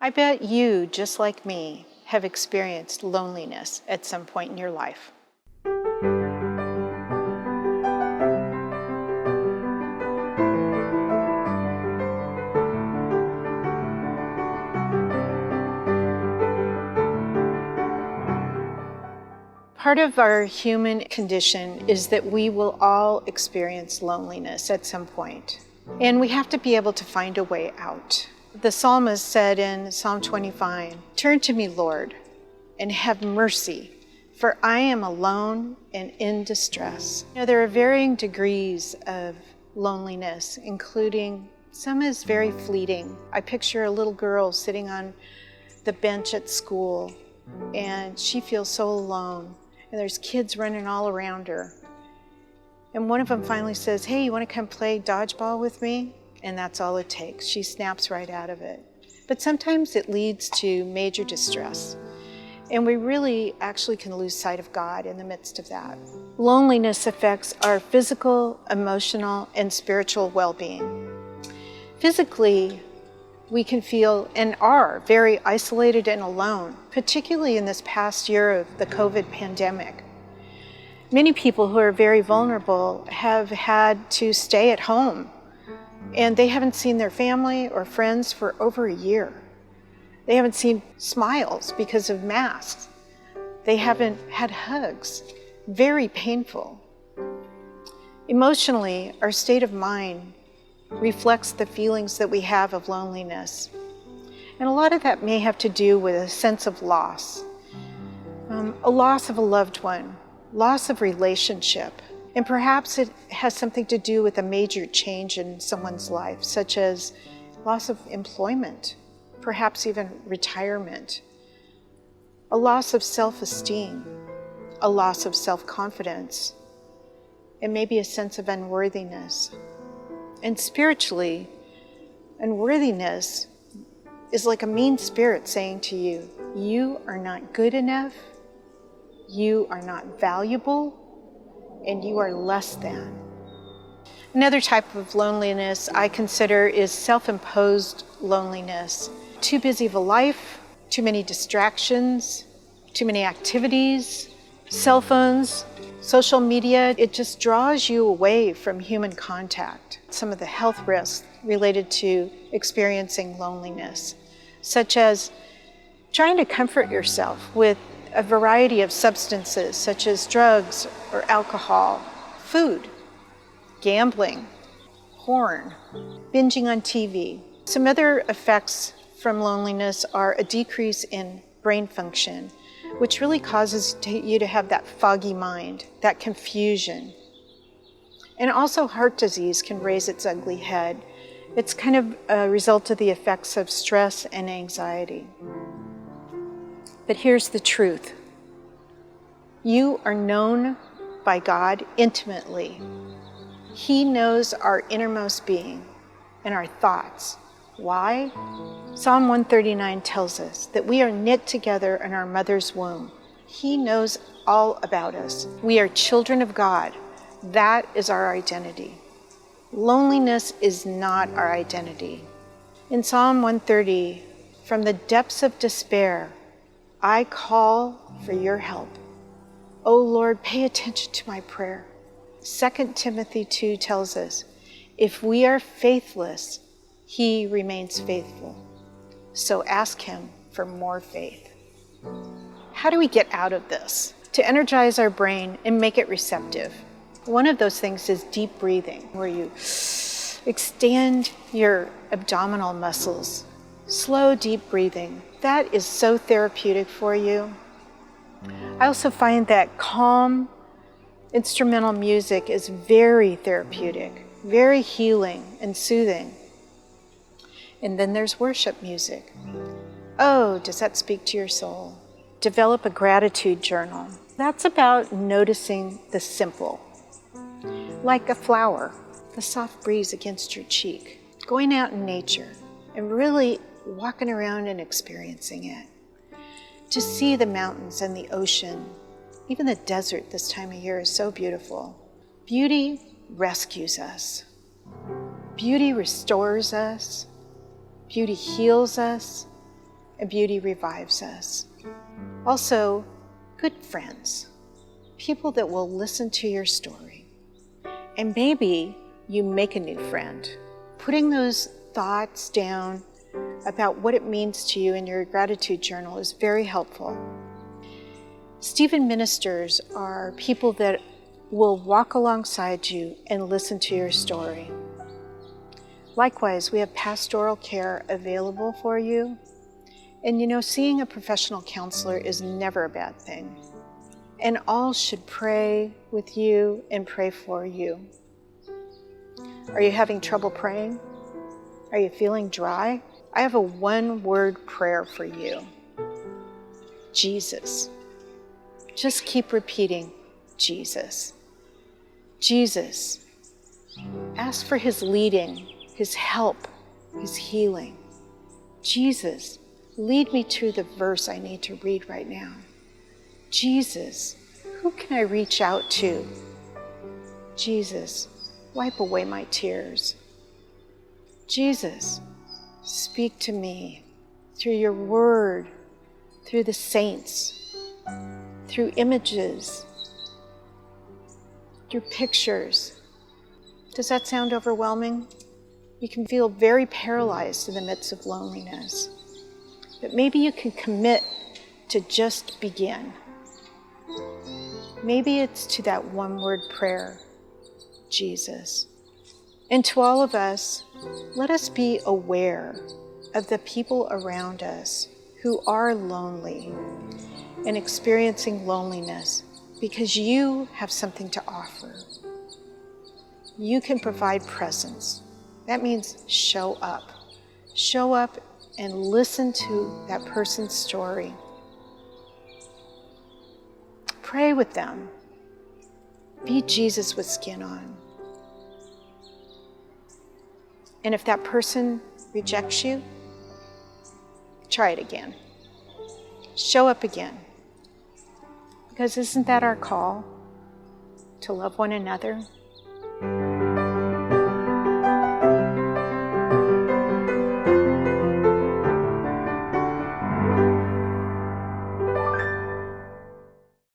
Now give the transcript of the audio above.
I bet you, just like me, have experienced loneliness at some point in your life. Part of our human condition is that we will all experience loneliness at some point, and we have to be able to find a way out. The psalmist said in Psalm 25, "Turn to me, Lord, and have mercy, for I am alone and in distress." There are varying degrees of loneliness, including some is very fleeting. I picture a little girl sitting on the bench at school, and she feels so alone, and there's kids running all around her. And one of them finally says, "Hey, you want to come play dodgeball with me?" And that's all it takes. She snaps right out of it. But sometimes it leads to major distress. And we really actually can lose sight of God in the midst of that. Loneliness affects our physical, emotional, and spiritual well-being. Physically, we can feel and are very isolated and alone, particularly in this past year of the COVID pandemic. Many people who are very vulnerable have had to stay at home, and they haven't seen their family or friends for over a year. They haven't seen smiles because of masks. They haven't had hugs. Very painful. Emotionally, our state of mind reflects the feelings that we have of loneliness. And a lot of that may have to do with a sense of loss. A loss of a loved one, loss of relationship. And perhaps it has something to do with a major change in someone's life, such as loss of employment, perhaps even retirement, a loss of self-esteem, a loss of self-confidence, and maybe a sense of unworthiness. And spiritually, unworthiness is like a mean spirit saying to you, you are not good enough, you are not valuable, and you are less than. Another type of loneliness I consider is self-imposed loneliness. Too busy of a life, too many distractions, too many activities, cell phones, social media. It just draws you away from human contact. Some of the health risks related to experiencing loneliness, such as trying to comfort yourself with a variety of substances such as drugs or alcohol, food, gambling, porn, binging on TV. Some other effects from loneliness are a decrease in brain function, which really causes you to have that foggy mind, that confusion. And also heart disease can raise its ugly head. It's kind of a result of the effects of stress and anxiety. But here's the truth. You are known by God intimately. He knows our innermost being and our thoughts. Why? Psalm 139 tells us that we are knit together in our mother's womb. He knows all about us. We are children of God. That is our identity. Loneliness is not our identity. In Psalm 130, from the depths of despair, I call for your help. O Lord, pay attention to my prayer. 2 Timothy 2 tells us, if we are faithless, he remains faithful. So ask him for more faith. How do we get out of this? To energize our brain and make it receptive. One of those things is deep breathing, where you extend your abdominal muscles. Slow, deep breathing. That is so therapeutic for you. I also find that calm instrumental music is very therapeutic, very healing and soothing. And then there's worship music. Oh, does that speak to your soul? Develop a gratitude journal. That's about noticing the simple, like a flower, the soft breeze against your cheek, going out in nature and really walking around and experiencing it. To see the mountains and the ocean, even the desert this time of year is so beautiful. Beauty rescues us. Beauty restores us. Beauty heals us. and beauty revives us. Also, good friends, people that will listen to your story. And maybe you make a new friend. Putting those thoughts down about what it means to you in your gratitude journal is very helpful. Stephen ministers are people that will walk alongside you and listen to your story. Likewise, we have pastoral care available for you. And seeing a professional counselor is never a bad thing. And all should pray with you and pray for you. Are you having trouble praying? Are you feeling dry? I have a one-word prayer for you. Jesus. Just keep repeating, Jesus. Jesus. Ask for his leading, his help, his healing. Jesus, lead me to the verse I need to read right now. Jesus, who can I reach out to? Jesus, wipe away my tears. Jesus, speak to me through your word, through the saints, through images, through pictures. Does that sound overwhelming? You can feel very paralyzed in the midst of loneliness. But maybe you can commit to just begin. Maybe it's to that one-word prayer, Jesus. And to all of us, let us be aware of the people around us who are lonely and experiencing loneliness, because you have something to offer. You can provide presence. That means show up. Show up and listen to that person's story. Pray with them. Be Jesus with skin on. And if that person rejects you, try it again. Show up again. Because isn't that our call? To love one another?